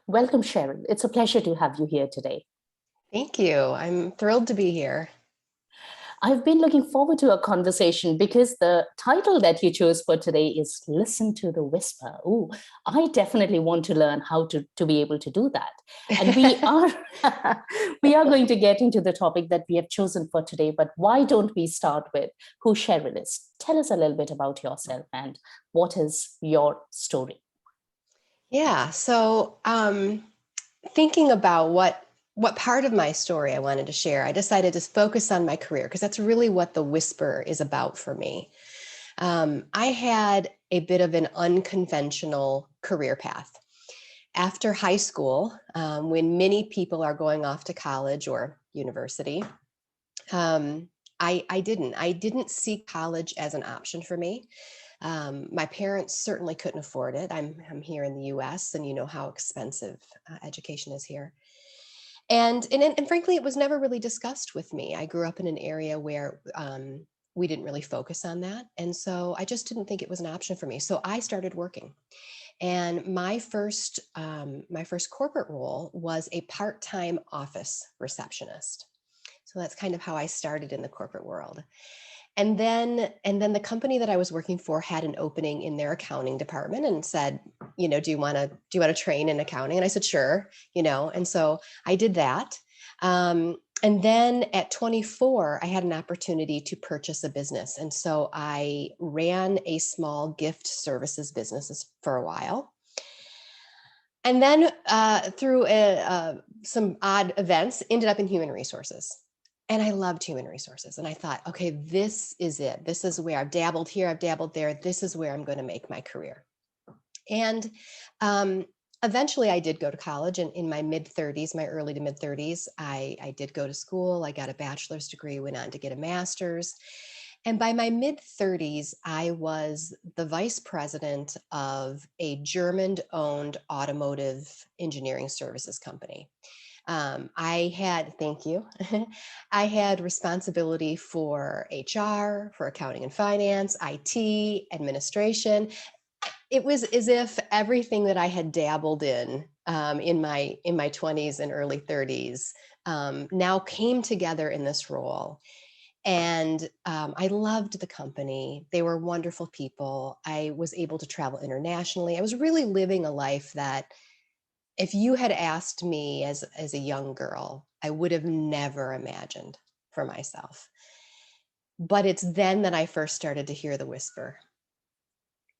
Welcome, Cheryl. It's a pleasure to have you here today. Thank you. I'm thrilled to be here. I've been looking forward to a conversation because the title that you chose for today is Listen to the Whisper. Oh, I definitely want to learn how to be able to do that. And we are we are going to get into the topic that we have chosen for today, but why don't we start with who Cheryl is? Tell us a little bit about yourself and what is your story? Yeah, thinking about what part of my story I wanted to share, I decided to focus on my career because that's really what the whisper is about for me. I had a bit of an unconventional career path. After high school, when many people are going off to college or university, I didn't. I didn't see college as an option for me. My parents certainly couldn't afford it. I'm here in the U.S. and you know how expensive education is here. And frankly, it was never really discussed with me. I grew up in an area where we didn't really focus on that, and so I just didn't think it was an option for me. So I started working, and my first corporate role was a part-time office receptionist. So that's kind of how I started in the corporate world. And then the company that I was working for had an opening in their accounting department and said, do you want to train in accounting? And I said, sure, and so I did that. And then at 24, I had an opportunity to purchase a business. And so I ran a small gift services business for a while. And then through some odd events, ended up in human resources. And I loved human resources. And I thought, okay, this is it. This is where I've dabbled here, I've dabbled there. This is where I'm going to make my career. And eventually I did go to college. And in my mid-30s, my early to mid-30s, I did go to school. I got a bachelor's degree, went on to get a master's. And by my mid-30s, I was the vice president of a German-owned automotive engineering services company. Thank you. I had responsibility for HR, for accounting and finance, IT, administration. It was as if everything that I had dabbled in my 20s and early 30s now came together in this role. And I loved the company. They were wonderful people. I was able to travel internationally. I was really living a life that if you had asked me as a young girl, I would have never imagined for myself. But it's then that I first started to hear the whisper.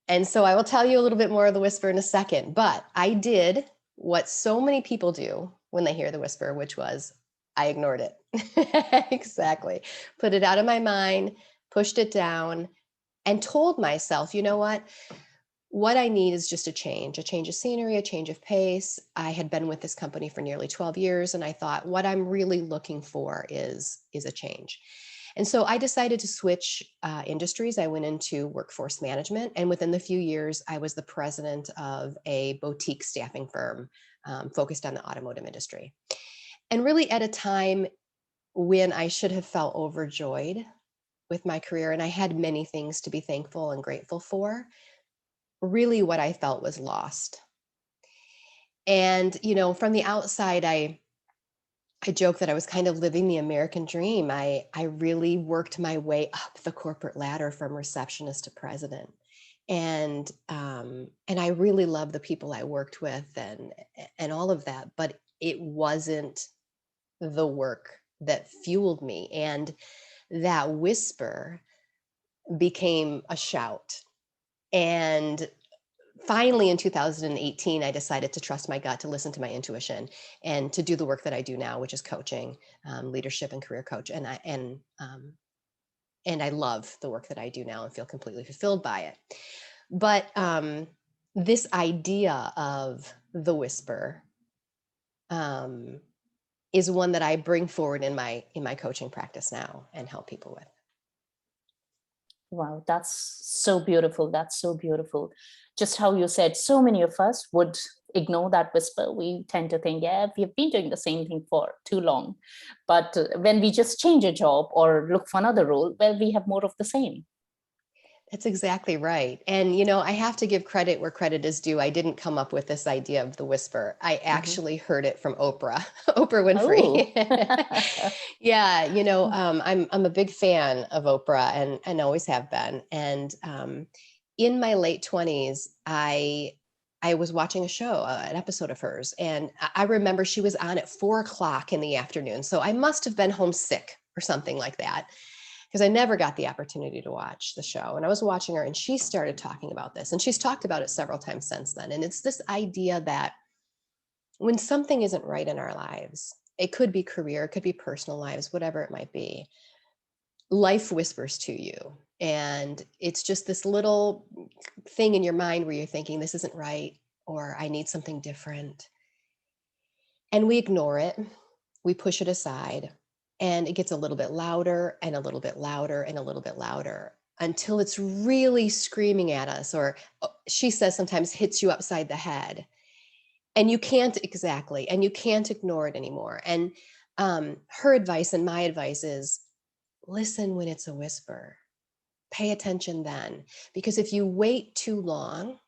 And so I will tell you a little bit more of the whisper in a second, but I did what so many people do when they hear the whisper, which was I ignored it. Exactly. Put it out of my mind, pushed it down, and told myself, you know what I need is just a change of scenery, a change of pace. I had been with this company for nearly 12 years, and I thought what I'm really looking for is a change. And so I decided to switch industries. I went into workforce management, and within the few years, I was the president of a boutique staffing firm focused on the automotive industry. And really at a time when I should have felt overjoyed with my career, and I had many things to be thankful and grateful for, really what I felt was lost. And, from the outside, I joke that I was kind of living the American dream. I really worked my way up the corporate ladder from receptionist to president. And I really loved the people I worked with and all of that, but it wasn't the work that fueled me. And that whisper became a shout. And finally, in 2018, I decided to trust my gut, to listen to my intuition, and to do the work that I do now, which is coaching, leadership, and career coach. And I love the work that I do now and feel completely fulfilled by it. But this idea of the whisper is one that I bring forward in my coaching practice now and help people with. Wow, that's so beautiful. That's so beautiful. Just how you said, so many of us would ignore that whisper. We tend to think, yeah, we've been doing the same thing for too long. But when we just change a job or look for another role, well, we have more of the same. That's exactly right. And, I have to give credit where credit is due. I didn't come up with this idea of the whisper. I Mhm. actually heard it from Oprah, Oprah Oh. Winfrey. Yeah, I'm a big fan of Oprah and always have been. And in my late 20s, I was watching a show, an episode of hers, and I remember she was on at 4 o'clock in the afternoon. So I must have been homesick or something like that, because I never got the opportunity to watch the show. And I was watching her and she started talking about this. And she's talked about it several times since then. And it's this idea that when something isn't right in our lives, it could be career, it could be personal lives, whatever it might be, life whispers to you. And it's just this little thing in your mind where you're thinking, this isn't right, or I need something different. And we ignore it, we push it aside, and it gets a little bit louder and a little bit louder and a little bit louder until it's really screaming at us, or she says sometimes hits you upside the head. And you can't ignore it anymore. And her advice and my advice is listen when it's a whisper, pay attention then. Because if you wait too long,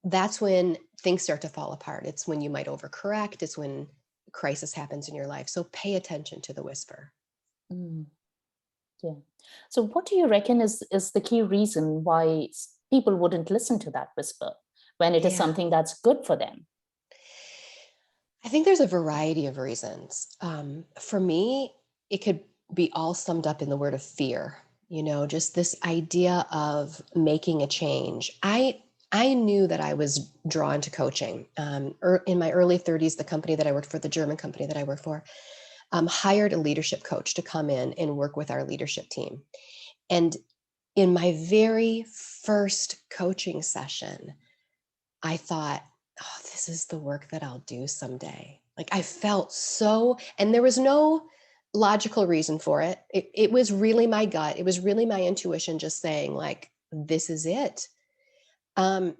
that's when things start to fall apart. It's when you might overcorrect. It's when crisis happens in your life. So pay attention to the whisper. Mm, yeah. So, what do you reckon is the key reason why people wouldn't listen to that whisper when it is Yeah. something that's good for them? I think there's a variety of reasons. For me, it could be all summed up in the word of fear, just this idea of making a change. I knew that I was drawn to coaching. In my early 30s, the company that I worked for, the German company that I worked for, hired a leadership coach to come in and work with our leadership team. And in my very first coaching session, I thought, oh, this is the work that I'll do someday. Like I felt so, and there was no logical reason for it. It was really my gut. It was really my intuition just saying, like, this is it. Um,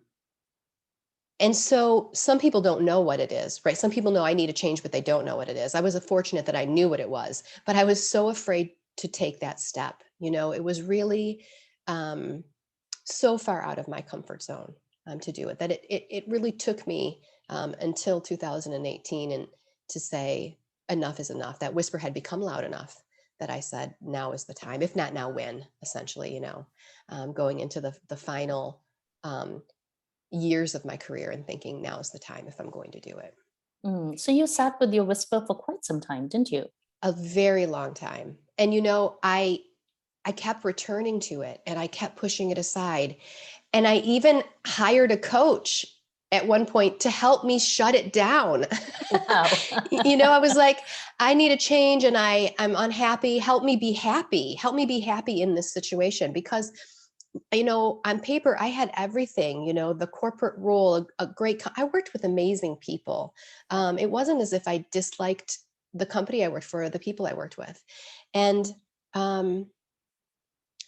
and so some people don't know what it is, right? Some people know I need a change, but they don't know what it is. I was fortunate that I knew what it was, but I was so afraid to take that step. It was really um, so far out of my comfort zone to do it that it really took me until 2018 and to say enough is enough. That whisper had become loud enough that I said, now is the time. If not now, when? Essentially, going into the final years of my career and thinking now is the time if I'm going to do it. So, you sat with your whisper for quite some time, didn't you? A very long time. And I kept returning to it and I kept pushing it aside. And I even hired a coach at one point to help me shut it down. Wow. I was like, I need a change and I'm unhappy. Help me be happy. Help me be happy in this situation. Because, on paper, I had everything, the corporate role, I worked with amazing people. It wasn't as if I disliked the company I worked for, or the people I worked with. And, um,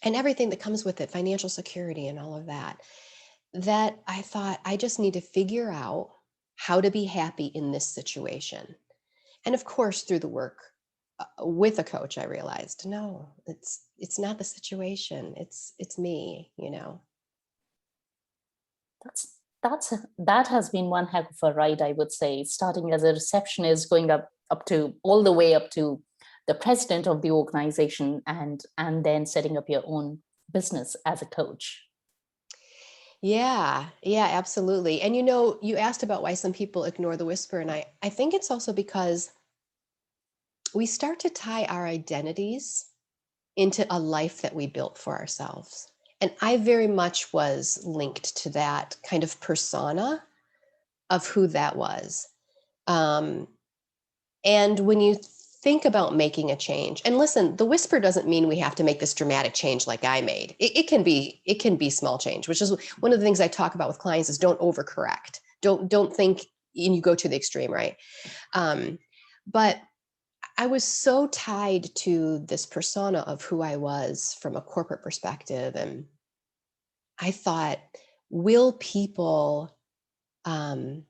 and everything that comes with it, financial security and all of that, that I thought I just need to figure out how to be happy in this situation. And of course, through the work with a coach, I realized, no, it's not the situation. It's me. That has been one heck of a ride, I would say, starting as a receptionist, going up to all the way up to the president of the organization, and then setting up your own business as a coach. Yeah, yeah, absolutely. And you asked about why some people ignore the whisper, and I think it's also because we start to tie our identities into a life that we built for ourselves. And I very much was linked to that kind of persona of who that was. Um, and when you think about making a change, and listen, the whisper doesn't mean we have to make this dramatic change like I made. It can be small change, which is one of the things I talk about with clients is don't overcorrect. Don't think and you go to the extreme, right? But I was so tied to this persona of who I was from a corporate perspective. And I thought, will people um,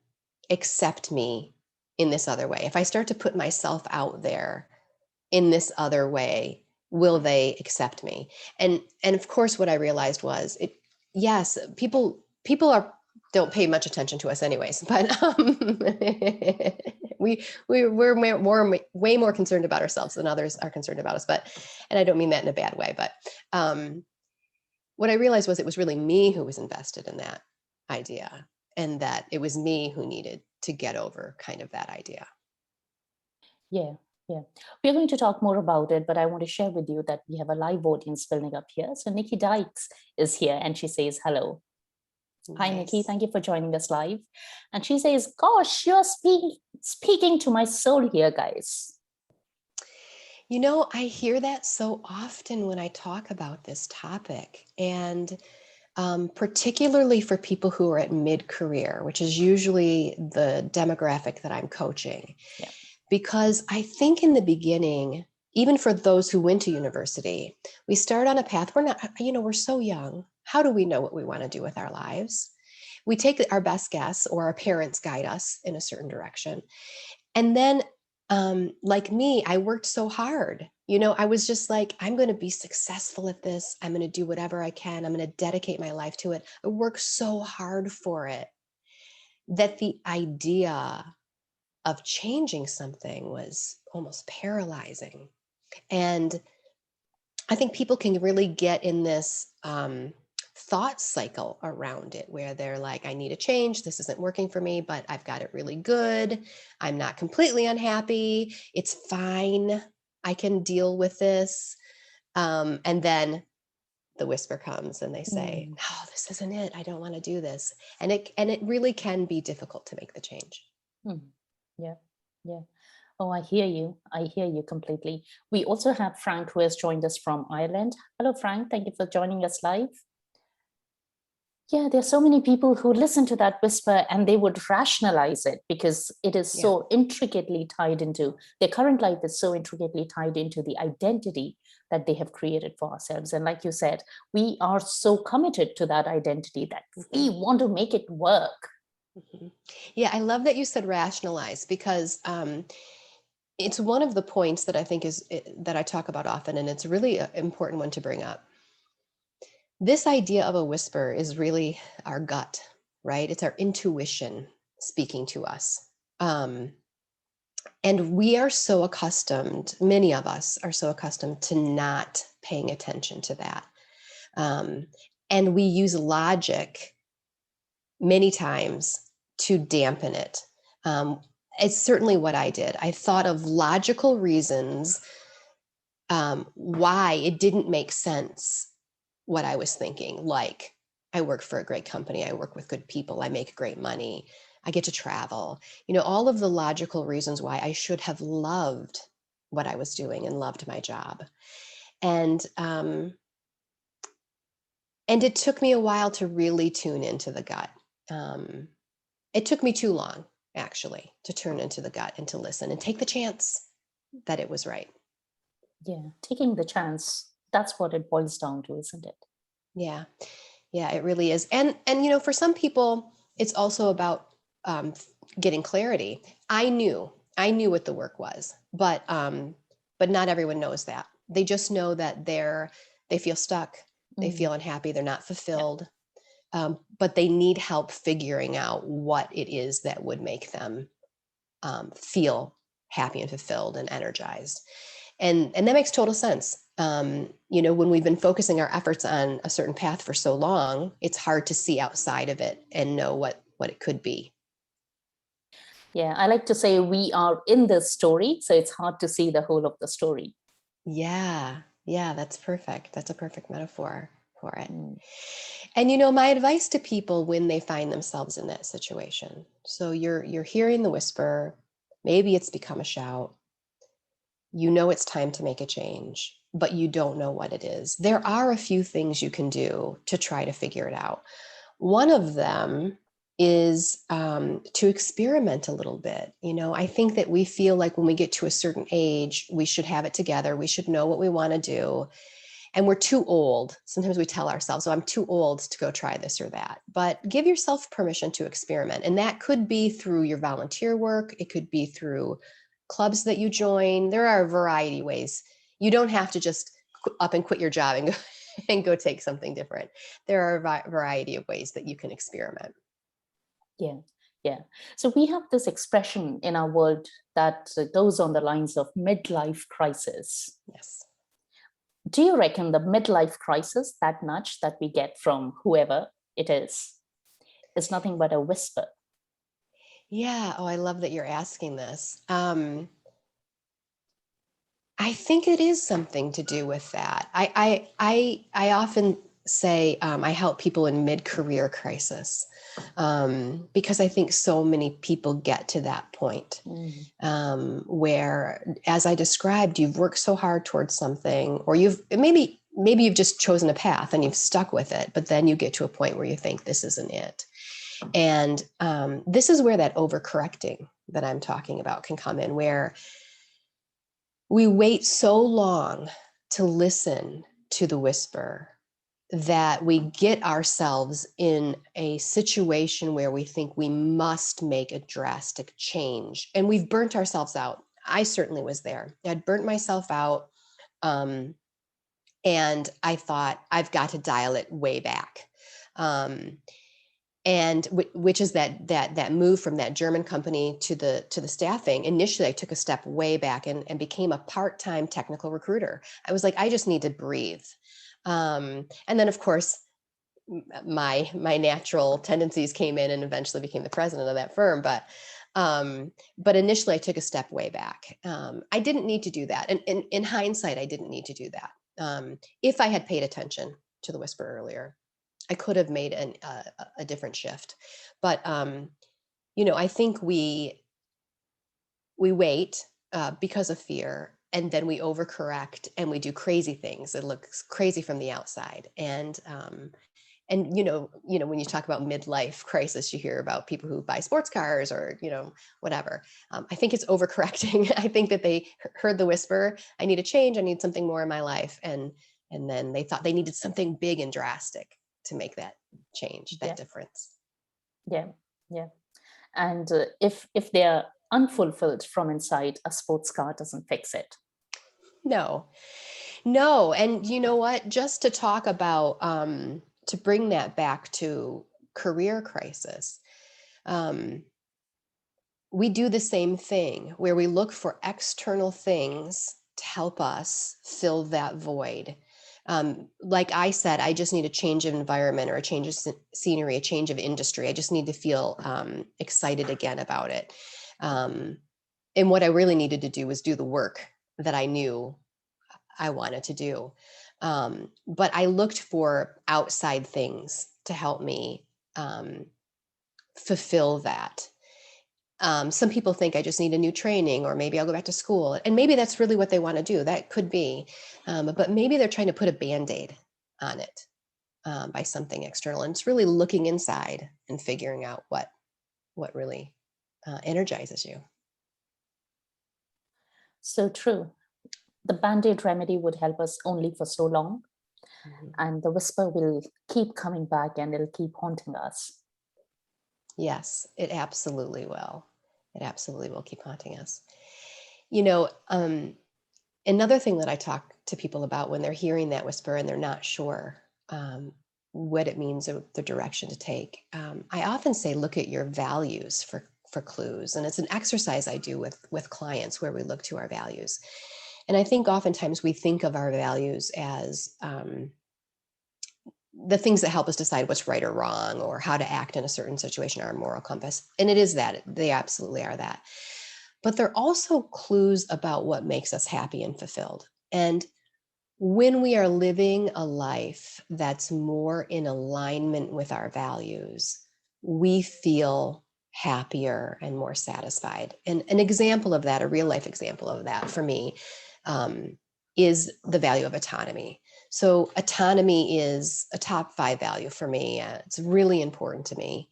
accept me in this other way? If I start to put myself out there in this other way, will they accept me? And of course, what I realized was yes, people don't pay much attention to us anyways, but we're way more concerned about ourselves than others are concerned about us. And I don't mean that in a bad way, but what I realized was it was really me who was invested in that idea, and that it was me who needed to get over kind of that idea. Yeah, yeah. We're going to talk more about it, but I want to share with you that we have a live audience filling up here. So Nikki Dykes is here and she says hello. Nice. Hi, Nikki. Thank you for joining us live. And she says, gosh, you're speaking to my soul here, guys. You know, I hear that so often when I talk about this topic, and particularly for people who are at mid-career, which is usually the demographic that I'm coaching. Yeah. Because I think in the beginning, even for those who went to university, we start on a path. We're so young. How do we know what we want to do with our lives? We take our best guess, or our parents guide us in a certain direction. And then, like me, I worked so hard. I was just like, I'm going to be successful at this. I'm going to do whatever I can. I'm going to dedicate my life to it. I worked so hard for it that the idea of changing something was almost paralyzing. And I think people can really get in this thought cycle around it, where they're like, I need a change. This isn't working for me, but I've got it really good. I'm not completely unhappy. It's fine. I can deal with this. And then the whisper comes and they say, no, this isn't it. I don't want to do this. And it really can be difficult to make the change. Yeah. Yeah. Oh, I hear you. I hear you completely. We also have Frank, who has joined us from Ireland. Hello, Frank. Thank you for joining us live. Yeah, there's so many people who listen to that whisper and they would rationalize it because it is so intricately tied into their current life, is so intricately tied into the identity that they have created for ourselves. And like you said, we are so committed to that identity that we want to make it work. Mm-hmm. Yeah, I love that you said rationalize, because it's one of the points that I think that I talk about often, and it's a really important one to bring up. This idea of a whisper is really our gut, right? It's our intuition speaking to us. And we are so accustomed, many of us are so accustomed to not paying attention to that. And we use logic many times to dampen it. It's certainly what I did. I thought of logical reasons why it didn't make sense what I was thinking. Like, I work for a great company, I work with good people, I make great money, I get to travel. All of the logical reasons why I should have loved what I was doing and loved my job. And it took me a while to really tune into the gut. It took me too long, actually, to turn into the gut and to listen and take the chance that it was right. Yeah, taking the chance. That's what it boils down to, isn't it? Yeah, it really is. And for some people, it's also about getting clarity. I knew what the work was, but not everyone knows that. They just know that they feel stuck, they feel unhappy, they're not fulfilled. Yeah. But they need help figuring out what it is that would make them feel happy and fulfilled and energized. And that makes total sense. When we've been focusing our efforts on a certain path for so long, it's hard to see outside of it and know what it could be. Yeah, I like to say we are in the story, so it's hard to see the whole of the story. Yeah, that's perfect. That's a perfect metaphor for it. And my advice to people when they find themselves in that situation. So you're hearing the whisper, maybe it's become a shout. It's time to make a change, but you don't know what it is. There are a few things you can do to try to figure it out. One of them is to experiment a little bit. I think that we feel like when we get to a certain age, we should have it together. We should know what we want to do. And we're too old. Sometimes we tell ourselves, I'm too old to go try this or that. But give yourself permission to experiment. And that could be through your volunteer work. It could be through clubs that you join. There are a variety of ways. You don't have to just up and quit your job and go and go take something different. There are a variety of ways that you can experiment. Yeah, yeah. So we have this expression in our world that goes on the lines of midlife crisis. Yes. Do you reckon the midlife crisis, that nudge that we get from whoever it is nothing but a whisper? Yeah. Oh, I love that you're asking this. I think it is something to do with that. I often say I help people in mid-career crisis because I think so many people get to that point where, as I described, you've worked so hard towards something, or maybe you've just chosen a path and you've stuck with it, but then you get to a point where you think this isn't it. And this is where that overcorrecting that I'm talking about can come in, where we wait so long to listen to the whisper that we get ourselves in a situation where we think we must make a drastic change. And we've burnt ourselves out. I certainly was there. I'd burnt myself out. And I thought, I've got to dial it way back. And which is that move from that German company to the staffing. Initially, I took a step way back and became a part-time technical recruiter. I was like, I just need to breathe. And then, of course, my natural tendencies came in and eventually became the president of that firm. But initially, I took a step way back. I didn't need to do that. And in hindsight, I didn't need to do that. If I had paid attention to the whisper earlier, I could have made a different shift. But, I think we wait because of fear, and then we overcorrect and we do crazy things. It looks crazy from the outside. And when you talk about midlife crisis, you hear about people who buy sports cars or, whatever. I think it's overcorrecting. I think that they heard the whisper, I need a change. I need something more in my life. And then they thought they needed something big and drastic to make that change, that difference. Yeah, yeah. And if they're unfulfilled from inside, a sports car doesn't fix it. No. And you know what? Just to talk about, to bring that back to career crisis, we do the same thing where we look for external things to help us fill that void. Like I said, I just need a change of environment or a change of scenery, a change of industry. I just need to feel excited again about it. And what I really needed to do was do the work that I knew I wanted to do. But I looked for outside things to help me fulfill that. Some people think I just need a new training, or maybe I'll go back to school. And maybe that's really what they want to do. That could be. But maybe they're trying to put a Band-Aid on it by something external. And it's really looking inside and figuring out what really energizes you. So true. The Band-Aid remedy would help us only for so long. Mm-hmm. And the whisper will keep coming back and it'll keep haunting us. Yes, it absolutely will. It absolutely will keep haunting us. Another thing that I talk to people about when they're hearing that whisper and they're not sure what it means or the direction to take, I often say, look at your values for clues. And it's an exercise I do with clients where we look to our values. And I think oftentimes we think of our values as the things that help us decide what's right or wrong, or how to act in a certain situation, our moral compass. And it is that. They absolutely are that. But they're also clues about what makes us happy and fulfilled. And when we are living a life that's more in alignment with our values, we feel happier and more satisfied. And an example of that, a real life example of that for me, is the value of autonomy. So autonomy is a top 5 value for me. It's really important to me.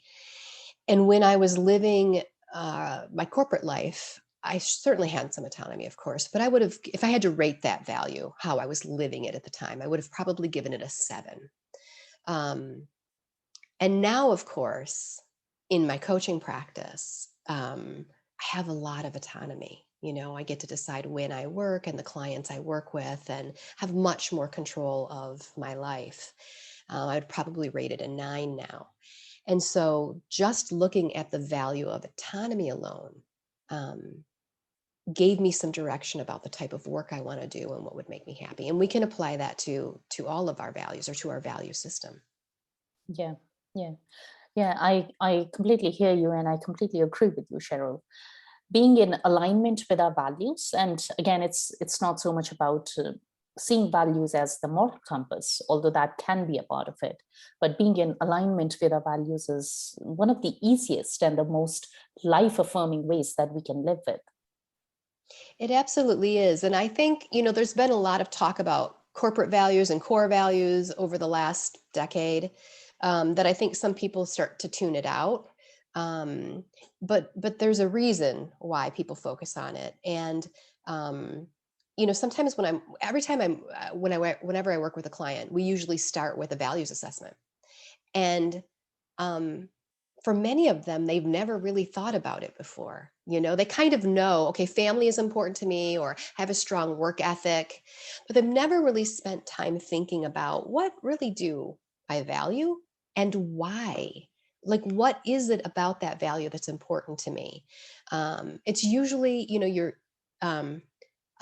And when I was living my corporate life, I certainly had some autonomy, of course, but I would have, if I had to rate that value, how I was living it at the time, I would have probably given it a 7. And now, of course, in my coaching practice, I have a lot of autonomy. I get to decide when I work and the clients I work with, and have much more control of my life. I'd probably rate it a 9 now. And so just looking at the value of autonomy alone um, gave me some direction about the type of work I want to do and what would make me happy. And we can apply that to all of our values, or to our value system. Yeah, yeah, yeah. I completely hear you, and I completely agree with you, Cheryl. Being in alignment with our values, and again, it's not so much about seeing values as the moral compass, although that can be a part of it. But being in alignment with our values is one of the easiest and the most life-affirming ways that we can live with. It absolutely is. And I think, there's been a lot of talk about corporate values and core values over the last decade, that I think some people start to tune it out. Um, but there's a reason why people focus on it. And, sometimes whenever I work with a client, we usually start with a values assessment. And um, for many of them, they've never really thought about it before. They kind of know, okay, family is important to me, or have a strong work ethic, but they've never really spent time thinking about, what really do I value and why? Like, what is it about that value that's important to me? It's usually, um,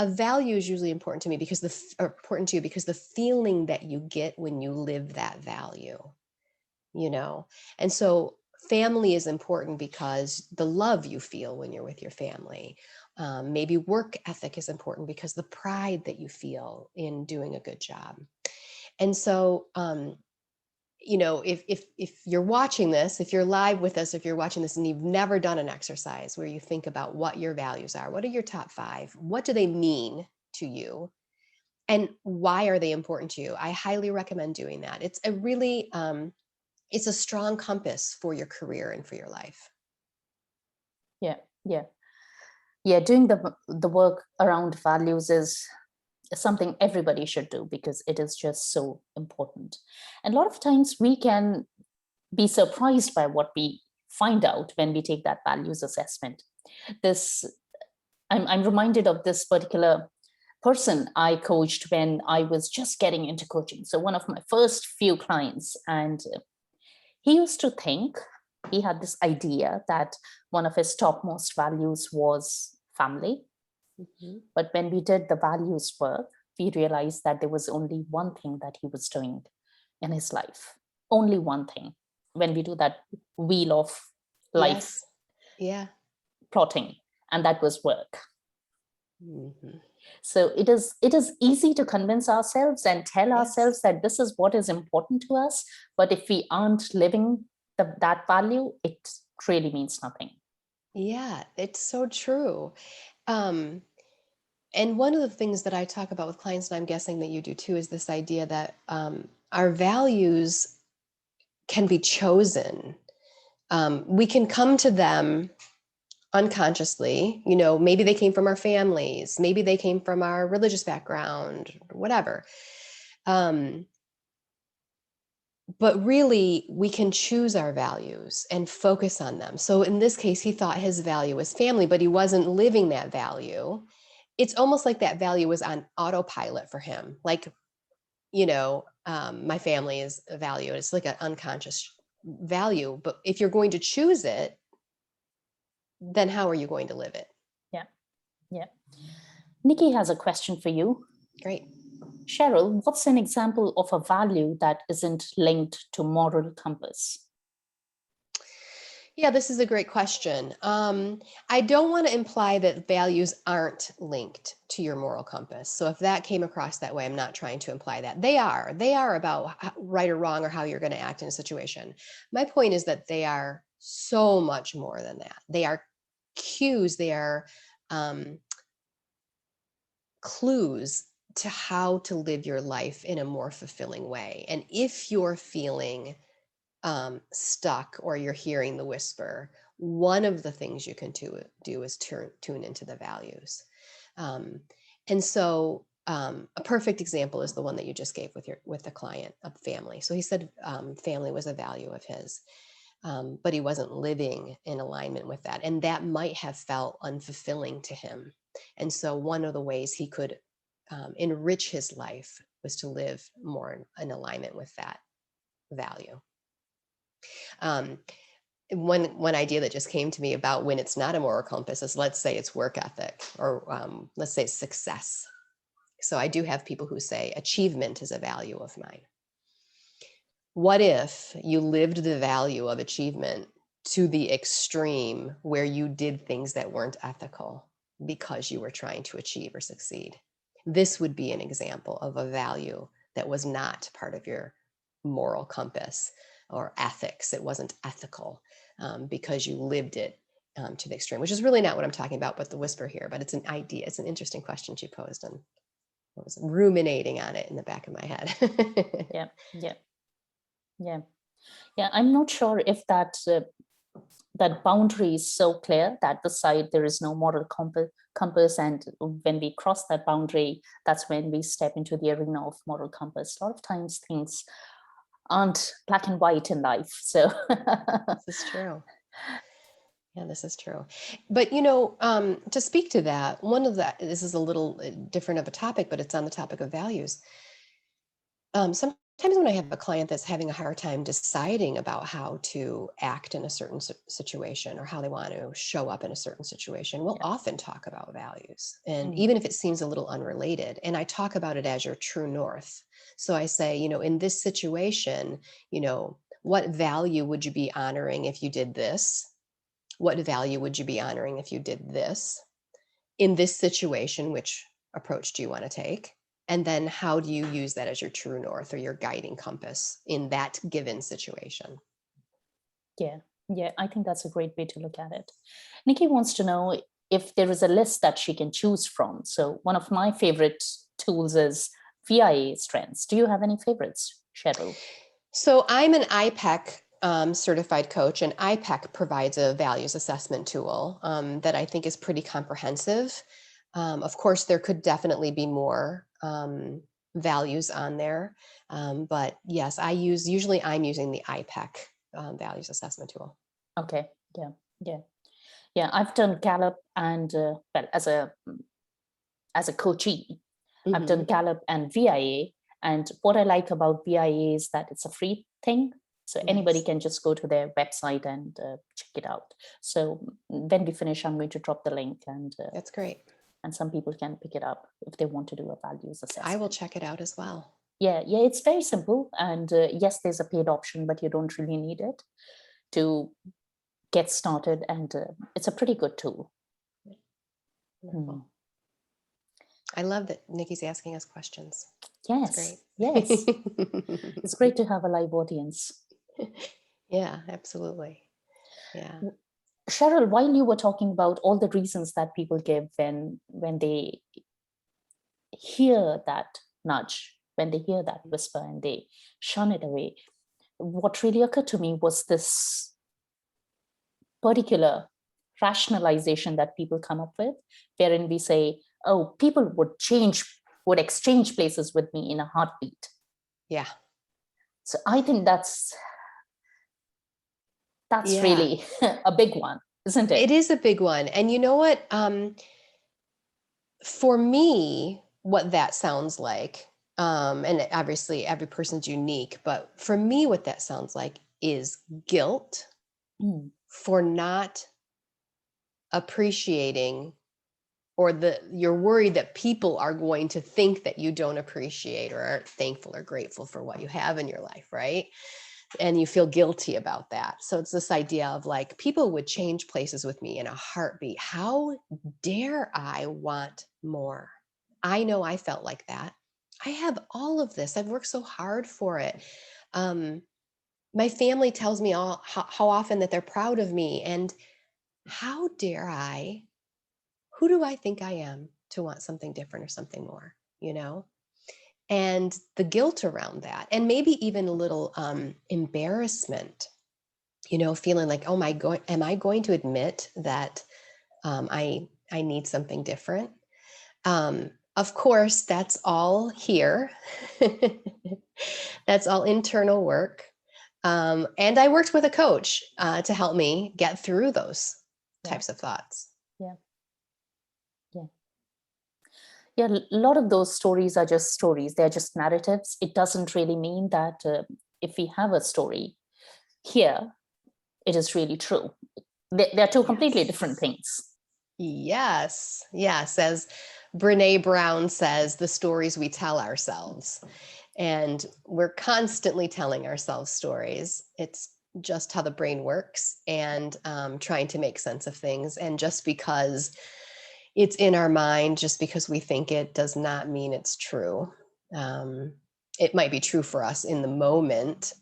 a value is usually important to me because important to you because the feeling that you get when you live that value, you know? And so family is important because the love you feel when you're with your family. Maybe work ethic is important because the pride that you feel in doing a good job. And so, if you're watching this, if you're live with us, if you're watching this and you've never done an exercise where you think about what your values are, what are your top 5? What do they mean to you? And why are they important to you? I highly recommend doing that. It's a strong compass for your career and for your life. Yeah, yeah, yeah. Doing the work around values is something everybody should do because it is just so important. And a lot of times we can be surprised by what we find out when we take that values assessment. This I'm reminded of this particular person I coached when I was just getting into coaching. So one of my first few clients, and he used to think, he had this idea that one of his topmost values was family. Mhm. But when we did the values work, we realized that there was only one thing that he was doing in his life. Only one thing. When we do that wheel of life Yes. Yeah. plotting, and that was work. Mhm. So it is easy to convince ourselves and tell Yes. ourselves that this is what is important to us. But if we aren't living that value, it really means nothing. Yeah, it's so true. Um, and one of the things that I talk about with clients, and I'm guessing that you do too, is this idea that our values can be chosen. We can come to them unconsciously. Maybe they came from our families, maybe they came from our religious background, whatever. Um, but really, we can choose our values and focus on them. So in this case, he thought his value was family, but he wasn't living that value. It's almost like that value was on autopilot for him. Like, my family is a value. It's like an unconscious value. But if you're going to choose it, then how are you going to live it? Yeah, yeah. Nikki has a question for you. Great. Cheryl, what's an example of a value that isn't linked to moral compass? Yeah, this is a great question. I don't want to imply that values aren't linked to your moral compass. So if that came across that way, I'm not trying to imply that. They are. They are about right or wrong or how you're going to act in a situation. My point is that they are so much more than that. They are cues, they are um, clues to how to live your life in a more fulfilling way. And if you're feeling stuck or you're hearing the whisper, one of the things you can do is tune into the values. Um, and so a perfect example is the one that you just gave with the client of family. So he said family was a value of his. but he wasn't living in alignment with that. And that might have felt unfulfilling to him. And so one of the ways he could enrich his life was to live more in alignment with that value. One idea that just came to me about when it's not a moral compass is, let's say it's work ethic, or let's say it's success. So I do have people who say achievement is a value of mine. What if you lived the value of achievement to the extreme where you did things that weren't ethical because you were trying to achieve or succeed? This would be an example of a value that was not part of your moral compass or ethics. It wasn't ethical because you lived it to the extreme, which is really not what I'm talking about with the whisper here, but it's an idea. It's an interesting question she posed, and I was ruminating on it in the back of my head. Yeah. I'm not sure if that boundary is so clear that beside there is no moral compass, and when we cross that boundary, that's when we step into the arena of moral compass. A lot of times things aren't black and white in life. So this is true. Yeah, this is true. But, to speak to that, this is a little different of a topic, but it's on the topic of values. Sometimes when I have a client that's having a hard time deciding about how to act in a certain situation, or how they want to show up in a certain situation, we'll often talk about values. And even if it seems a little unrelated, and I talk about it as your true north. So I say, in this situation, what value would you be honoring if you did this? What value would you be honoring if you did this? In this situation, which approach do you want to take? And then how do you use that as your true north or your guiding compass in that given situation? Yeah, I think that's a great way to look at it. Nikki wants to know if there is a list that she can choose from. So one of my favorite tools is VIA strengths. Do you have any favorites, Cheryl? So I'm an IPEC certified coach, and IPEC provides a values assessment tool that I think is pretty comprehensive. Of course, there could definitely be more values on there. But yes, I'm using the IPEC values assessment tool. Okay. Yeah. I've done Gallup, and as a coachee, I've done Gallup and VIA. And what I like about VIA is that it's a free thing. So anybody can just go to their website and check it out. So when we finish, I'm going to drop the link, and that's great. And some people can pick it up if they want to do a values assessment. I will check it out as well. Yeah, it's very simple. And yes, there's a paid option, but you don't really need it to get started. And it's a pretty good tool. I love that Nikki's asking us questions. Yes, great. Yes. It's great to have a live audience. Yeah, absolutely. Yeah. Cheryl, while you were talking about all the reasons that people give when they hear that nudge, when they hear that whisper and they shun it away, what really occurred to me was this particular rationalization that people come up with, wherein we say, oh, people would exchange places with me in a heartbeat. Yeah. So I think that's really a big one, isn't it? It is a big one. And you know what? For me, what that sounds like, and obviously every person's unique, but for me, what that sounds like is guilt for not appreciating, or you're worried that people are going to think that you don't appreciate or aren't thankful or grateful for what you have in your life, right? And you feel guilty about that. So it's this idea of like, people would change places with me in a heartbeat. How dare I want more? I know I felt like that. I have all of this. I've worked so hard for it. My family tells me how often that they're proud of me. And how dare I? Who do I think I am to want something different or something more, And the guilt around that, and maybe even a little embarrassment, feeling like, oh my God, am I going to admit that I need something different? Of course, that's all here. That's all internal work. And I worked with a coach to help me get through those types of thoughts. Yeah. Yeah. Yeah. A lot of those stories are just stories. They're just narratives. It doesn't really mean that if we have a story here, it is really true. They're two completely different things. Yes. Yes. As Brene Brown says, the stories we tell ourselves. And we're constantly telling ourselves stories. It's just how the brain works, and trying to make sense of things. And just because it's in our mind, just because we think it, does not mean it's true. It might be true for us in the moment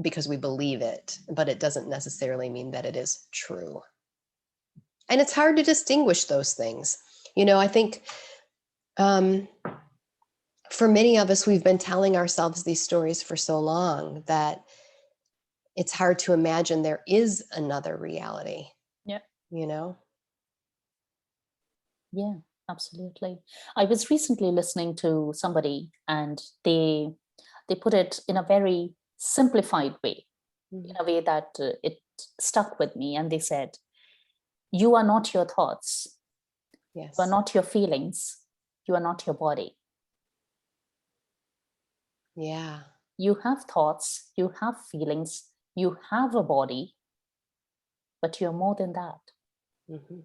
because we believe it, but it doesn't necessarily mean that it is true. And it's hard to distinguish those things. I think for many of us, we've been telling ourselves these stories for so long that it's hard to imagine there is another reality. Yeah. Yeah, Absolutely. I was recently listening to somebody, and they put it in a very simplified way, in a way that it stuck with me. And they said, you are not your thoughts. yes. You are not your feelings. You are not your body. Yeah. You have thoughts, you have feelings, you have a body, but you're more than that. Mm-hmm.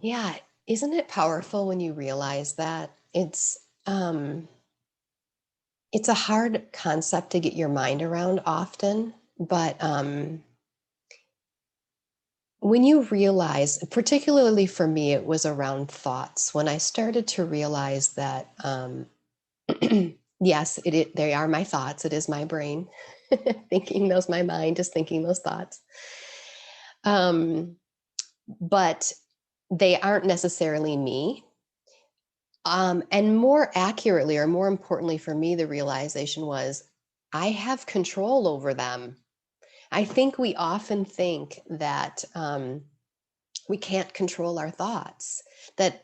Yeah. Isn't it powerful when you realize that? It's a hard concept to get your mind around often, but when you realize, particularly for me, it was around thoughts. When I started to realize that, yes, they are my thoughts. It is my brain thinking those. My mind is thinking those thoughts. But they aren't necessarily me. And more accurately, or more importantly for me, the realization was I have control over them. I think we often think that we can't control our thoughts, that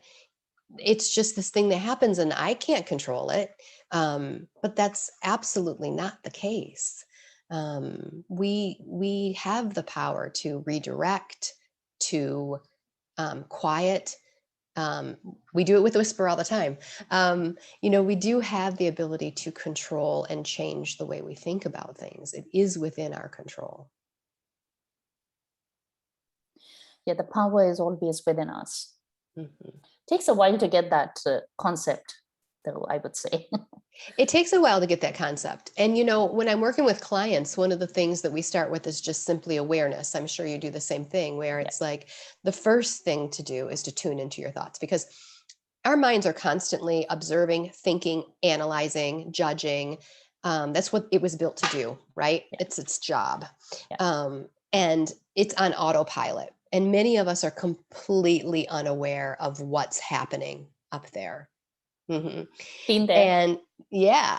it's just this thing that happens and I can't control it. But that's absolutely not the case. We have the power to redirect, to quiet. We do it with Whisper all the time. We do have the ability to control and change the way we think about things. It is within our control. Yeah, the power is always within us. Mm-hmm. Takes a while to get that concept, though, I would say. It takes a while to get that concept. And, when I'm working with clients, one of the things that we start with is just simply awareness. I'm sure you do the same thing, where it's like the first thing to do is to tune into your thoughts, because our minds are constantly observing, thinking, analyzing, judging. That's what it was built to do, right? Yeah. It's its job. Yeah. And it's on autopilot. And many of us are completely unaware of what's happening up there. Mm-hmm. Been there. And yeah.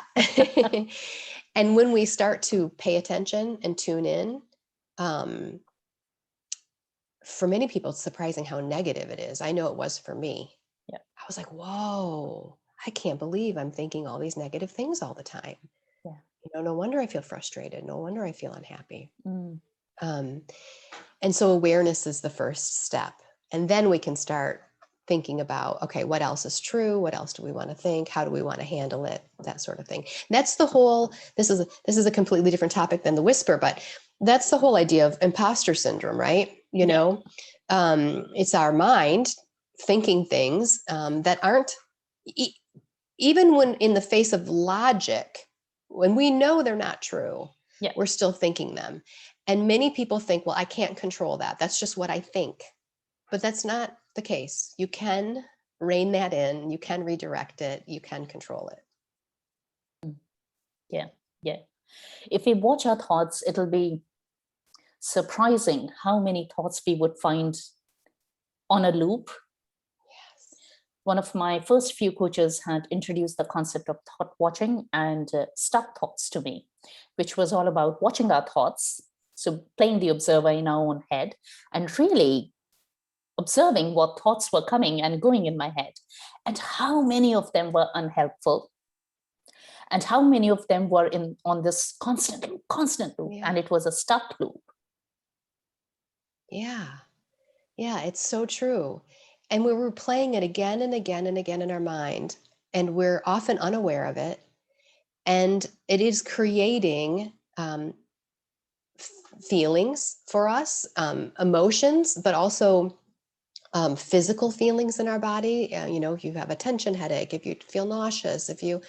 And when we start to pay attention and tune in, for many people, it's surprising how negative it is. I know it was for me. Yeah. I was like, whoa, I can't believe I'm thinking all these negative things all the time. Yeah. No wonder I feel frustrated. No wonder I feel unhappy. Mm. And so awareness is the first step. And then we can start thinking about, okay, what else is true? What else do we want to think? How do we want to handle it? That sort of thing. And that's the whole, this is a completely different topic than the whisper, but that's the whole idea of imposter syndrome, right? It's our mind thinking things that aren't, even when in the face of logic, when we know they're not true, we're still thinking them. And many people think, well, I can't control that. That's just what I think. But that's not the case. You can rein that in. You can redirect it. You can control it. Yeah. Yeah. If we watch our thoughts, it'll be surprising how many thoughts we would find on a loop. Yes. One of my first few coaches had introduced the concept of thought watching and stuck thoughts to me, which was all about watching our thoughts. So playing the observer in our own head and really observing what thoughts were coming and going in my head and how many of them were unhelpful And how many of them were on this constant loop, Yeah. and it was a stuck loop. Yeah. Yeah, it's so true. And we're playing it again and again and again in our mind, and we're often unaware of it. And it is creating feelings for us, emotions, but also physical feelings in our body. If you have a tension headache, if you feel nauseous, if you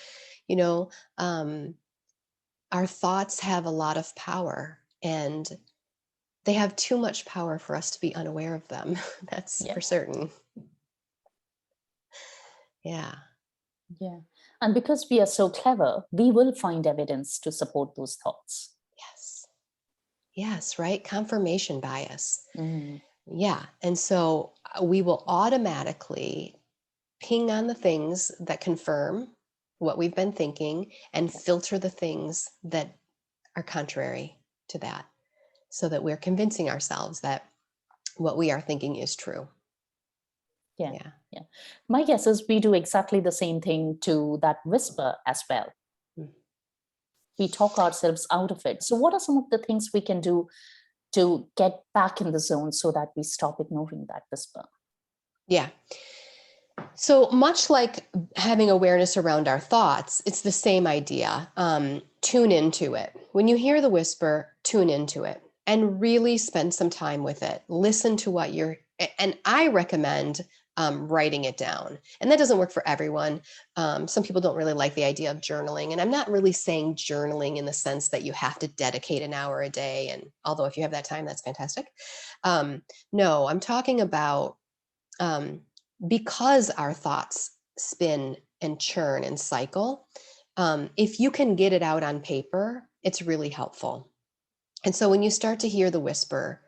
know, our thoughts have a lot of power, and they have too much power for us to be unaware of them. That's Yeah. for certain. Yeah. Yeah. And because we are so clever, we will find evidence to support those thoughts. Yes. Yes, right? Confirmation bias. Mm. Yeah. And so we will automatically ping on the things that confirm what we've been thinking and filter the things that are contrary to that, so that we're convincing ourselves that what we are thinking is true. Yeah. Yeah. Yeah. My guess is we do exactly the same thing to that whisper as well. Mm. We talk ourselves out of it. So, what are some of the things we can do to get back in the zone so that we stop ignoring that whisper? Yeah. So much like having awareness around our thoughts, it's the same idea. Tune into it. When you hear the whisper, tune into it and really spend some time with it. Listen to what and I recommend writing it down. And that doesn't work for everyone. Some people don't really like the idea of journaling. And I'm not really saying journaling in the sense that you have to dedicate an hour a day. And although if you have that time, that's fantastic. No, I'm talking about um, because our thoughts spin and churn and cycle, if you can get it out on paper, it's really helpful. And so when you start to hear the whisper,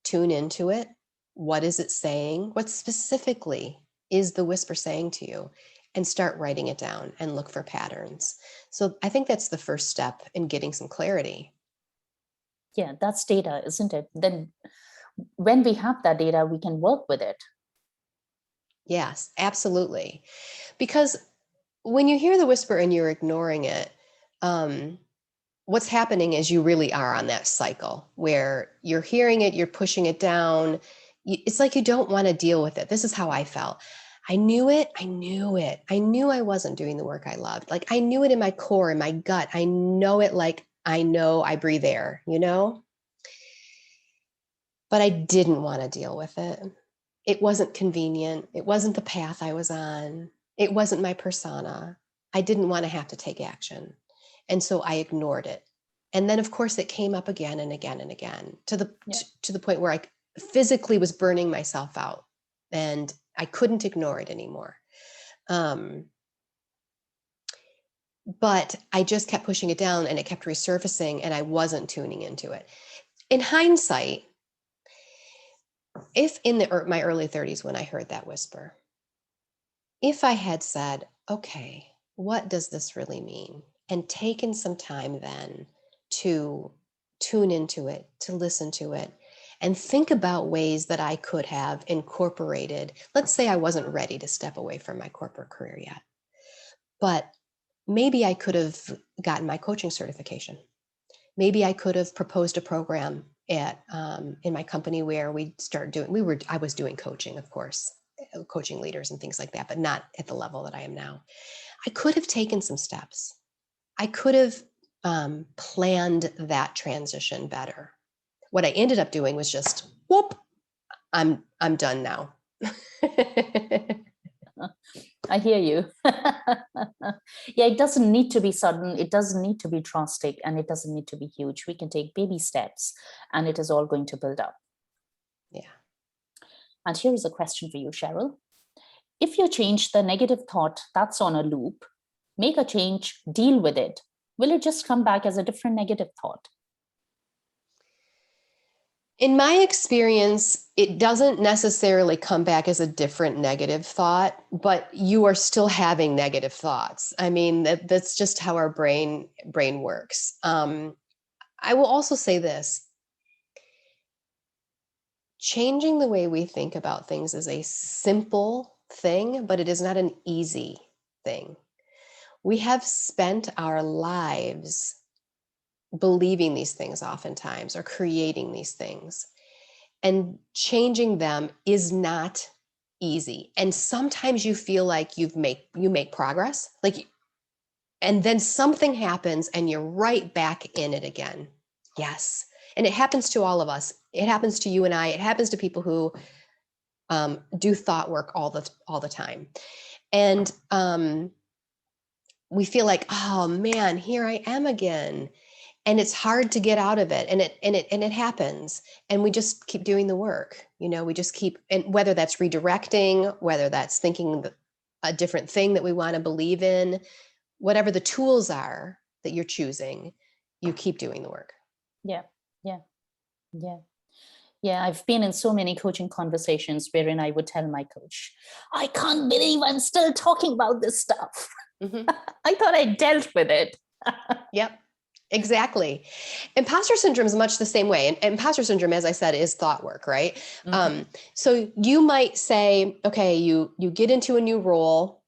tune into it. What is it saying? What specifically is the whisper saying to you? And start writing it down and look for patterns. So I think that's the first step in getting some clarity. Yeah, that's data, isn't it? Then when we have that data, we can work with it. Yes, absolutely. Because when you hear the whisper and you're ignoring it, what's happening is you really are on that cycle where you're hearing it, you're pushing it down. It's like you don't want to deal with it. This is how I felt. I knew it. I knew it. I knew I wasn't doing the work I loved. Like I knew it in my core, in my gut. I know it like I know I breathe air, But I didn't want to deal with it. It wasn't convenient. It wasn't the path I was on. It wasn't my persona. I didn't want to have to take action. And so I ignored it. And then of course it came up again and again and again to the point where I physically was burning myself out and I couldn't ignore it anymore. But I just kept pushing it down and it kept resurfacing and I wasn't tuning into it. In hindsight, if in my early 30s when I heard that whisper, if I had said, okay, what does this really mean? And taken some time then to tune into it, to listen to it, and think about ways that I could have incorporated. Let's say I wasn't ready to step away from my corporate career yet, but maybe I could have gotten my coaching certification. Maybe I could have proposed a program at in my company where I was doing coaching, of course, coaching leaders and things like that, but not at the level that I am now. I could have taken some steps. I could have planned that transition better. What I ended up doing was just whoop, I'm done now. I hear you. Yeah, it doesn't need to be sudden. It doesn't need to be drastic, and it doesn't need to be huge. We can take baby steps, and it is all going to build up. Yeah. And here is a question for you, Cheryl. If you change the negative thought that's on a loop, make a change, deal with it, will it just come back as a different negative thought? In my experience, it doesn't necessarily come back as a different negative thought, but you are still having negative thoughts. I mean, that's just how our brain works. I will also say this: changing the way we think about things is a simple thing, but it is not an easy thing. We have spent our lives believing these things oftentimes, or creating these things. And changing them is not easy. And sometimes you feel like you make progress, and then something happens and you're right back in it again. Yes. And it happens to all of us. It happens to you and I. It happens to people who do thought work all the time. And we feel like, oh man, here I am again. And it's hard to get out of it. And it happens. And we just keep doing the work. We just keep, and whether that's redirecting, whether that's thinking a different thing that we want to believe in, whatever the tools are that you're choosing, you keep doing the work. Yeah. I've been in so many coaching conversations wherein I would tell my coach, I can't believe I'm still talking about this stuff. Mm-hmm. I thought I dealt with it. Yep. Exactly. Imposter syndrome is much the same way. And imposter syndrome, as I said, is thought work, right? Mm-hmm. So you might say, okay, you get into a new role.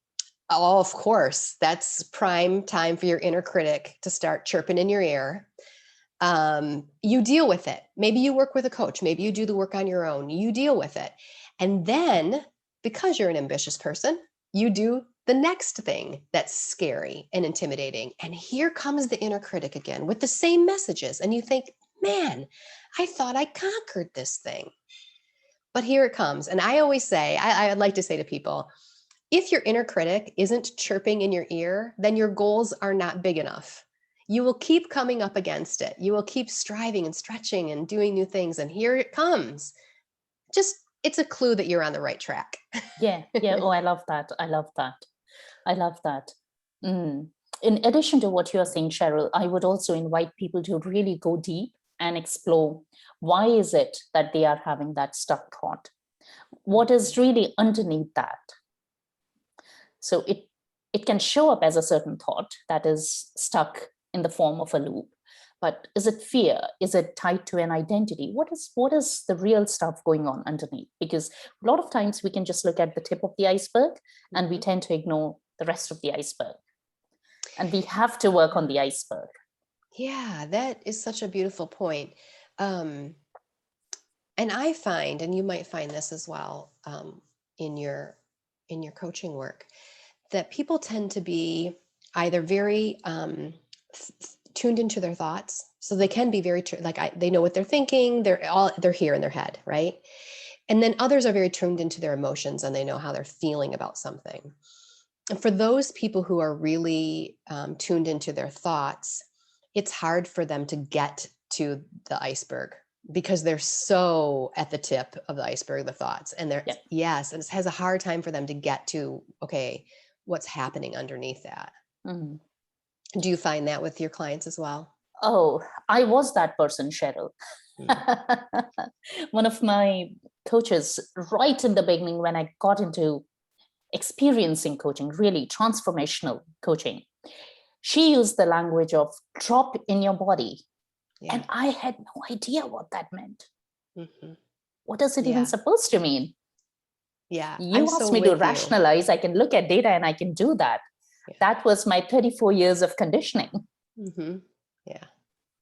Oh, of course, that's prime time for your inner critic to start chirping in your ear. You deal with it. Maybe you work with a coach. Maybe you do the work on your own. You deal with it. And then, because you're an ambitious person, you do the next thing that's scary and intimidating. And here comes the inner critic again with the same messages. And you think, man, I thought I conquered this thing. But here it comes. And I always say, I'd like to say to people, if your inner critic isn't chirping in your ear, then your goals are not big enough. You will keep coming up against it. You will keep striving and stretching and doing new things. And here it comes. It's a clue that you're on the right track. Yeah. Oh, I love that. In addition to what you're saying, Cheryl, I would also invite people to really go deep and explore, why is it that they are having that stuck thought? What is really underneath that? So it can show up as a certain thought that is stuck in the form of a loop. But is it fear? Is it tied to an identity? What is the real stuff going on underneath? Because a lot of times we can just look at the tip of the iceberg, and we tend to ignore the rest of the iceberg. And we have to work on the iceberg. Yeah, that is such a beautiful point. And I find, and you might find this as well, in your coaching work, that people tend to be either very tuned into their thoughts, so they can be very they know what they're thinking. They're here in their head, right? And then others are very tuned into their emotions, and they know how they're feeling about something. And for those people who are really tuned into their thoughts, it's hard for them to get to the iceberg, because they're so at the tip of the iceberg, the thoughts, and and it has a hard time for them to get to, okay, what's happening underneath that. Mm-hmm. Do you find that with your clients as well? Oh, I was that person, Cheryl. One of my coaches, right in the beginning, when I got into experiencing coaching, really transformational coaching, she used the language of drop in your body. Yeah. And I had no idea what that meant. Mm-hmm. What is it even supposed to mean? Yeah. You asked me to rationalize. I can look at data and I can do that. Yeah. That was my 34 years of conditioning. Mm-hmm. Yeah.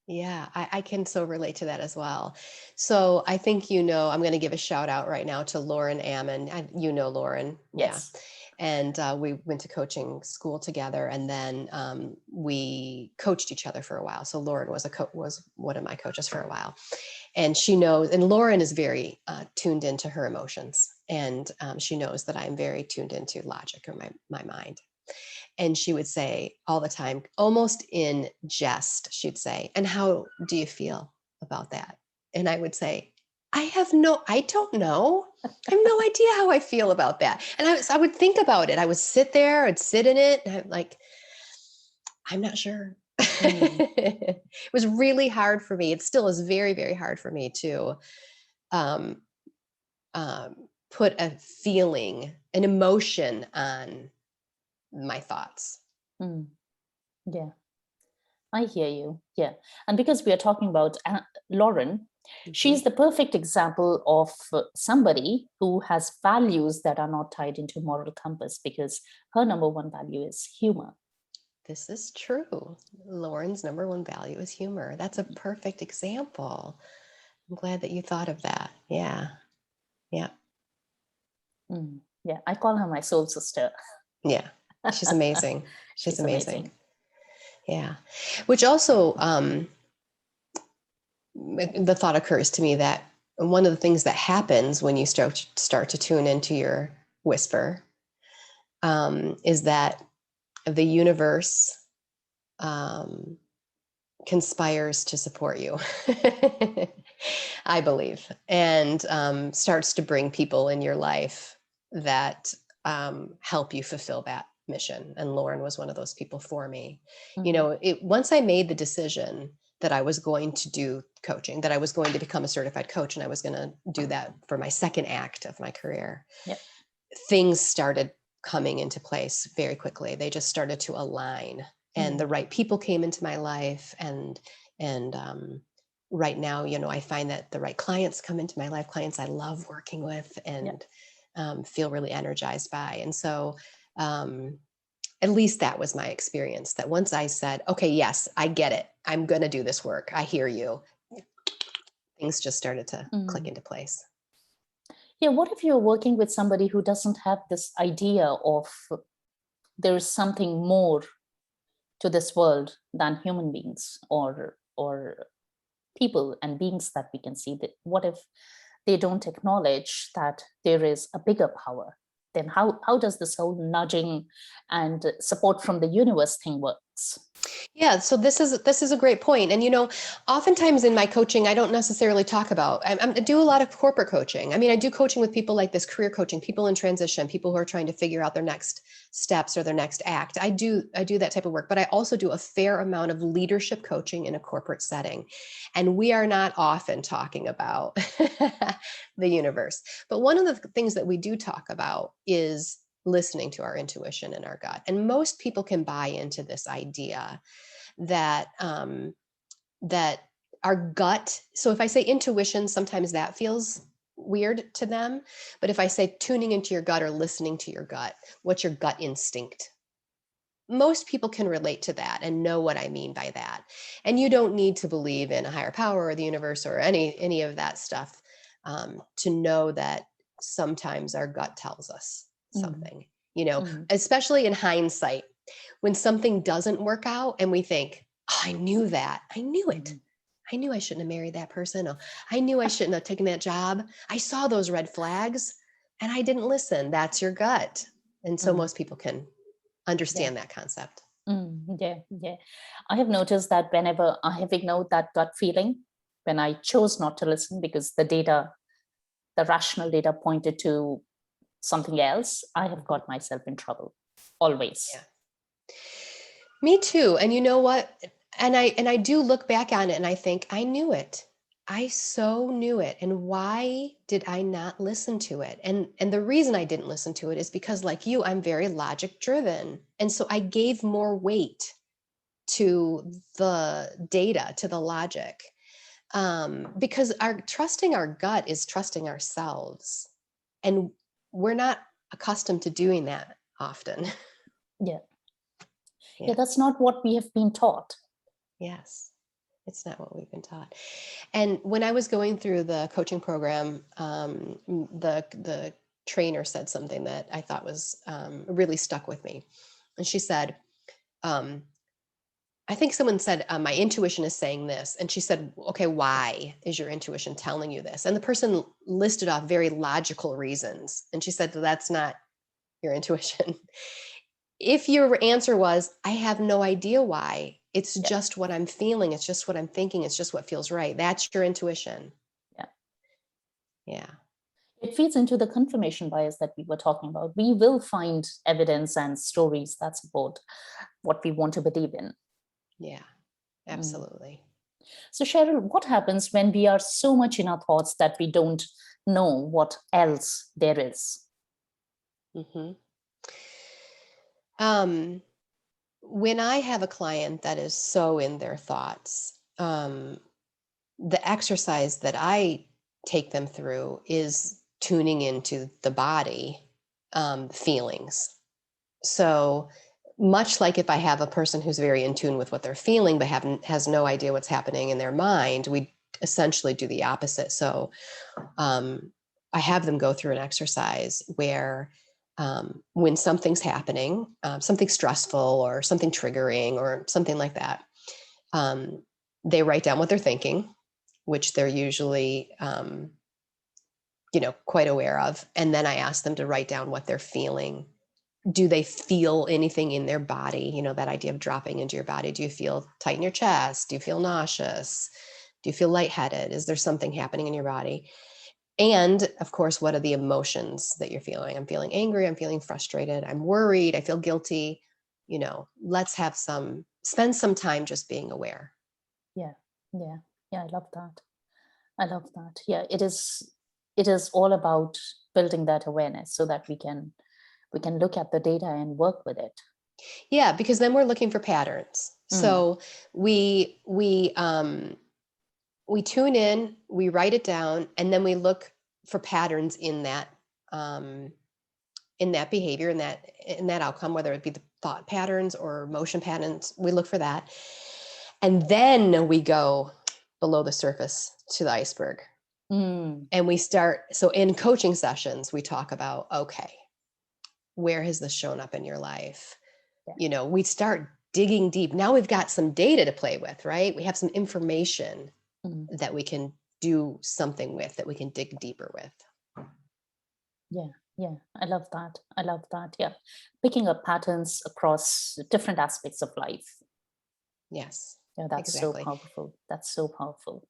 Yeah, I can so relate to that as well. So I think, I'm going to give a shout out right now to Lauren Ammon. Lauren. Yes. Yeah. And we went to coaching school together, and then we coached each other for a while. So Lauren was one of my coaches for a while, and she knows, and Lauren is very tuned into her emotions, and she knows that I'm very tuned into logic, or my mind. And she would say all the time, almost in jest, she'd say, and how do you feel about that? And I would say, I don't know. I have no idea how I feel about that. And I would think about it. I would sit there, I'd sit in it, and I'm like, I'm not sure. It was really hard for me. It still is very, very hard for me to put a feeling, an emotion on my thoughts. Yeah, I hear you. Yeah. And because we are talking about Lauren, she's the perfect example of somebody who has values that are not tied into moral compass, because her number one value is humor. this is true. Lauren's number one value is humor. That's a perfect example. I'm glad that you thought of that. Yeah. Yeah. Yeah, I call her my soul sister. Yeah. She's amazing. She's amazing. amazing. Yeah. Which also, the thought occurs to me that one of the things that happens when you start to tune into your whisper is that the universe conspires to support you, I believe, and starts to bring people in your life that help you fulfill that mission. And Lauren was one of those people for me. Once I made the decision that I was going to do coaching, that I was going to become a certified coach, and I was going to do that for my second act of my career, things started coming into place very quickly. They just started to align, and the right people came into my life. And right now, I find that the right clients come into my life, clients I love working with and feel really energized by. And so, at least that was my experience, that once I said, okay, yes, I get it, I'm going to do this work, I hear you, things just started to click into place. Yeah, what if you're working with somebody who doesn't have this idea of there is something more to this world than human beings or people and beings that we can see? That what if they don't acknowledge that there is a bigger power? Then how does this whole nudging and support from the universe thing works? Yeah, so this is a great point. And oftentimes in my coaching, I don't necessarily talk about. I do a lot of corporate coaching. I mean, I do coaching with people like this, career coaching, people in transition, people who are trying to figure out their next steps or their next act. I do that type of work, but I also do a fair amount of leadership coaching in a corporate setting, and we are not often talking about the universe. But one of the things that we do talk about is listening to our intuition and our gut. And most people can buy into this idea that that our gut. So if I say intuition, sometimes that feels weird to them. But if I say tuning into your gut or listening to your gut, what's your gut instinct? Most people can relate to that and know what I mean by that. And you don't need to believe in a higher power or the universe or any of that stuff to know that sometimes our gut tells us something, especially in hindsight, when something doesn't work out and we think, oh, I knew that. I knew it. I knew I shouldn't have married that person. Or I knew I shouldn't have taken that job. I saw those red flags and I didn't listen. That's your gut. And so most people can understand that concept. Yeah. I have noticed that whenever I have ignored that gut feeling, when I chose not to listen because the rational data pointed to something else, I have got myself in trouble always. Yeah. Me too. And you know what? And I do look back on it and I think, I knew it. I so knew it. And why did I not listen to it? And the reason I didn't listen to it is because, like you, I'm very logic driven. And so I gave more weight to the data, to the logic. Because trusting our gut is trusting ourselves. And we're not accustomed to doing that often. Yeah, that's not what we have been taught. Yes, it's not what we've been taught. And when I was going through the coaching program, the trainer said something that I thought was really stuck with me. And she said, I think someone said, my intuition is saying this. And she said, okay, why is your intuition telling you this? And the person listed off very logical reasons. And she said, that's not your intuition. If your answer was, I have no idea why, it's just what I'm feeling, it's just what I'm thinking, it's just what feels right, that's your intuition. Yeah. It feeds into the confirmation bias that we were talking about. We will find evidence and stories that support what we want to believe in. Yeah, absolutely. So Cheryl, what happens when we are so much in our thoughts that we don't know what else there is? When I have a client that is so in their thoughts, the exercise that I take them through is tuning into the body feelings. So much like if I have a person who's very in tune with what they're feeling, but has no idea what's happening in their mind, we essentially do the opposite. So I have them go through an exercise where when something's happening, something stressful or something triggering or something like that, they write down what they're thinking, which they're usually, quite aware of. And then I ask them to write down what they're feeling. Do they feel anything in their body? That idea of dropping into your body. Do you feel tight in your chest? Do you feel nauseous? Do you feel lightheaded? Is there something happening in your body? And of course, what are the emotions that you're feeling? I'm feeling angry. I'm feeling frustrated. I'm worried. I feel guilty. Let's spend some time just being aware. Yeah. I love that. Yeah, it is all about building that awareness so that we can look at the data and work with it. Yeah, because then we're looking for patterns. So we tune in, we write it down, and then we look for patterns in that behavior, in that outcome, whether it be the thought patterns or motion patterns. We look for that, and then we go below the surface to the iceberg, and we start. So in coaching sessions, we talk about, okay, where has this shown up in your life? Yeah. We start digging deep. Now we've got some data to play with, right? We have some information that we can do something with, that we can dig deeper with. Yeah, I love that. Yeah, picking up patterns across different aspects of life. Yes. Yeah, that's exactly. So powerful.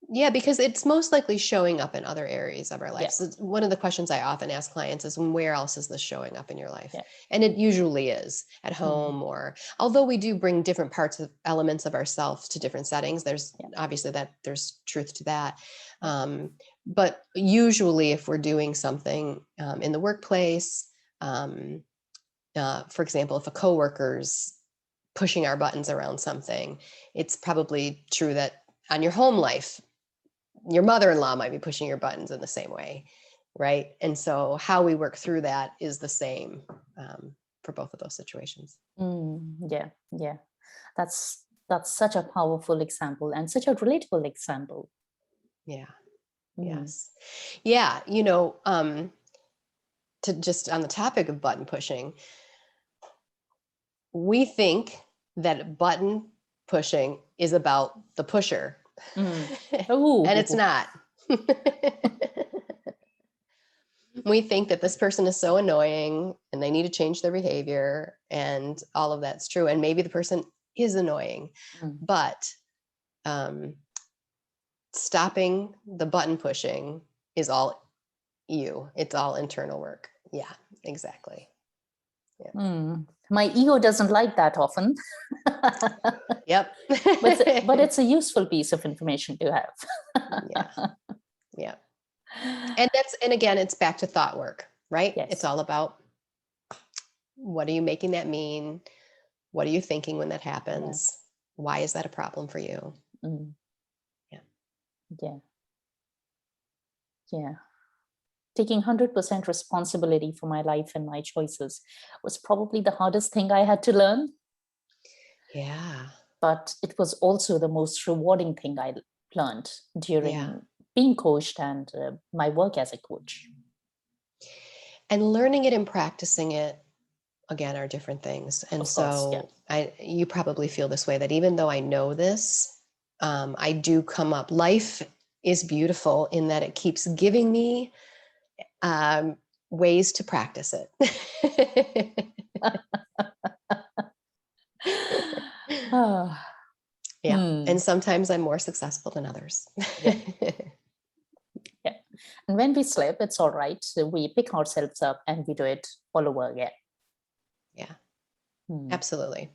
Yeah, because it's most likely showing up in other areas of our life. Yeah. So one of the questions I often ask clients is, where else is this showing up in your life? Yeah. And it usually is at home, or although we do bring different elements of ourselves to different settings, there's obviously there's truth to that. But usually if we're doing something in the workplace, for example, if a coworker's pushing our buttons around something, it's probably true that on your home life, your mother-in-law might be pushing your buttons in the same way, right? And so how we work through that is the same for both of those situations. Yeah. That's such a powerful example and such a relatable example. Yeah. Yes. Yeah. To just on the topic of button pushing, we think that button pushing is about the pusher. And it's not. We think that this person is so annoying and they need to change their behavior, and all of that's true. And maybe the person is annoying, but stopping the button pushing is all you. It's all internal work. Yeah, exactly. Yeah. My ego doesn't like that often. Yep. but it's a useful piece of information to have. Yeah. And again, it's back to thought work, right? Yes. It's all about, what are you making that mean? What are you thinking when that happens? Yeah. Why is that a problem for you? Yeah. Taking 100% responsibility for my life and my choices was probably the hardest thing I had to learn. Yeah. But it was also the most rewarding thing I learned during being coached and my work as a coach. And learning it and practicing it, again, are different things. And of course, you probably feel this way, that even though I know this, I do come up. Life is beautiful in that it keeps giving me ways to practice it. And sometimes I'm more successful than others. And when we slip, it's all right. So we pick ourselves up and we do it all over again. Yeah, absolutely.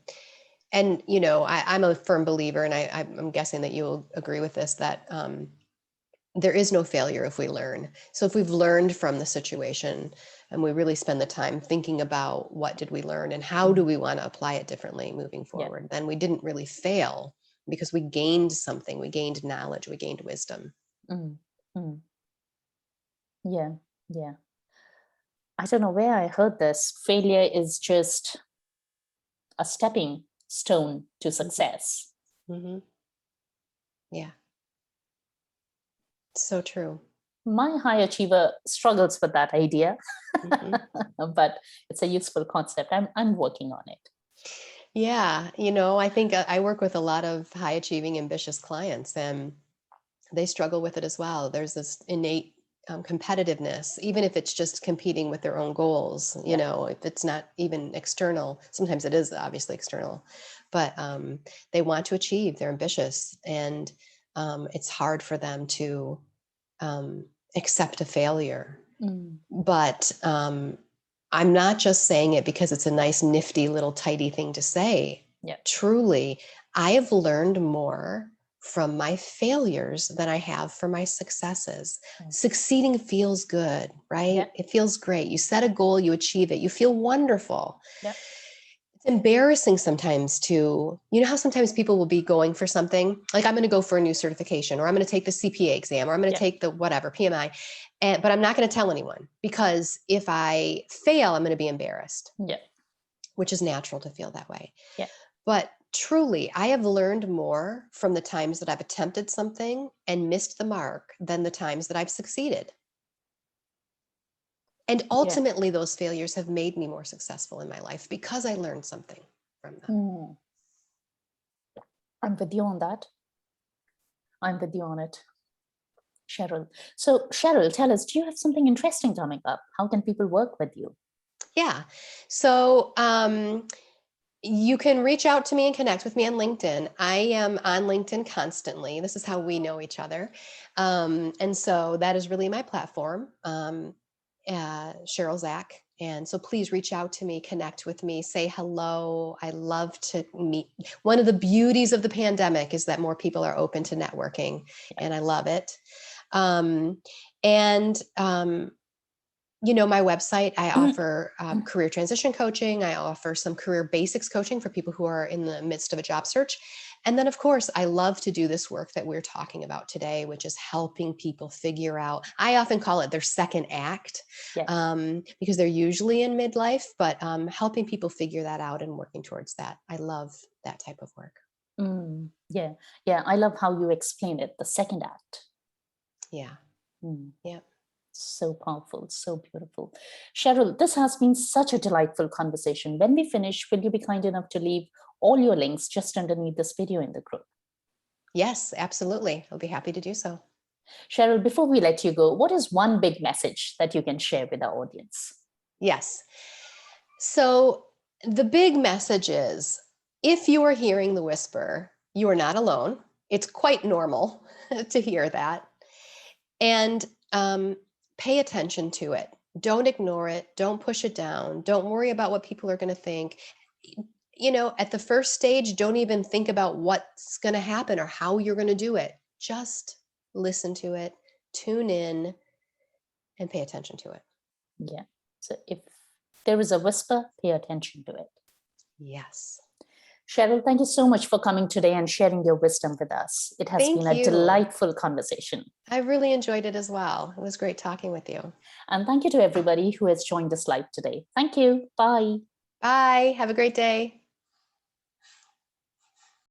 And, I'm a firm believer, and I'm guessing that you'll agree with this, that there is no failure if we learn. So if we've learned from the situation and we really spend the time thinking about what did we learn and how do we want to apply it differently moving forward, then we didn't really fail, because we gained something. We gained knowledge, we gained wisdom. Yeah. I don't know where I heard this. Failure is just a stepping stone to success. Mm-hmm. Yeah. So true. My high achiever struggles with that idea, Mm-hmm. but it's a useful concept. I'm working on it. Yeah. I think I work with a lot of high achieving, ambitious clients, and they struggle with it as well. There's this innate competitiveness, even if it's just competing with their own goals, if it's not even external. Sometimes it is obviously external, but they want to achieve, they're ambitious, and it's hard for them to accept a failure. But I'm not just saying it because it's a nice, nifty little tidy thing to say. Yeah. Truly, I have learned more from my failures than I have from my successes. Succeeding feels good, right? Yeah. It feels great. You set a goal, you achieve it, you feel wonderful. Yeah. It's embarrassing sometimes to, how sometimes people will be going for something like, I'm going to go for a new certification, or I'm going to take the CPA exam, or I'm going to take the whatever PMI, but I'm not going to tell anyone, because if I fail, I'm going to be embarrassed. Yeah. Which is natural to feel that way. Yeah. But truly, I have learned more from the times that I've attempted something and missed the mark than the times that I've succeeded. And ultimately, those failures have made me more successful in my life because I learned something from them. I'm with you on that. I'm with you on it, Cheryl. So, Cheryl, tell us, do you have something interesting coming up? How can people work with you? Yeah. So, you can reach out to me and connect with me on LinkedIn. I am on LinkedIn constantly. This is how we know each other. And so that is really my platform, Cheryl Czach. And so please reach out to me, connect with me, say hello. I love to meet. One of the beauties of the pandemic is that more people are open to networking, and I love it. My website, I offer career transition coaching. I offer some career basics coaching for people who are in the midst of a job search. And then, of course, I love to do this work that we're talking about today, which is helping people figure out, I often call it their second act, because they're usually in midlife, but helping people figure that out and working towards that. I love that type of work. Yeah. I love how you explain it, the second act. Yeah. Yeah. So powerful, so beautiful. Cheryl, this has been such a delightful conversation. When we finish, will you be kind enough to leave all your links just underneath this video in the group? Yes, absolutely. I'll be happy to do so. Cheryl, before we let you go, what is one big message that you can share with our audience? Yes. So the big message is, if you are hearing the whisper, you are not alone. It's quite normal to hear that. And pay attention to it. Don't ignore it. Don't push it down. Don't worry about what people are going to think. At the first stage, don't even think about what's going to happen or how you're going to do it. Just listen to it, tune in, and pay attention to it. Yeah. So if there is a whisper, pay attention to it. Yes. Cheryl, thank you so much for coming today and sharing your wisdom with us. It has been a delightful conversation. I really enjoyed it as well. It was great talking with you. And thank you to everybody who has joined us live today. Thank you. Bye. Bye. Have a great day.